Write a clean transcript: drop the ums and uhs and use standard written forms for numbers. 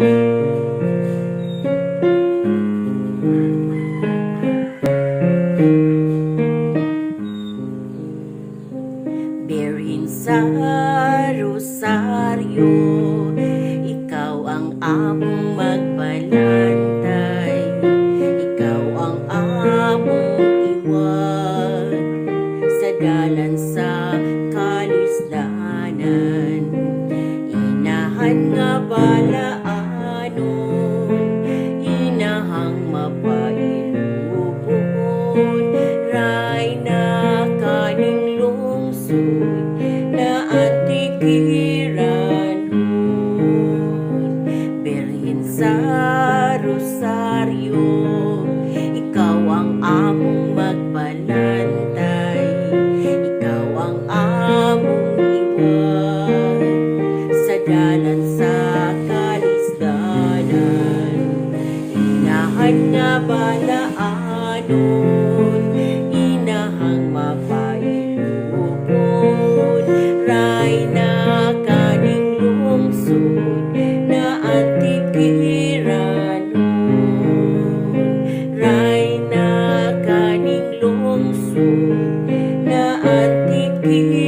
Birhen sa rosaryo, ikaw ang among magbalantay, ikaw ang among iwan sa dalan sa kalisdanan. Inahan nga balaanon, inahang mapailubon, ray na kaning lungsod na antikiran. Birhen sa rosaryo, ikaw ang among magbalantay, ikaw ang among iwan sa dalan sa kalisdanan. Inahan nga balaanon, inahang mapailubon, ray na kaning lungsod na antikiran. Ray na kaning lungsod na antikiran.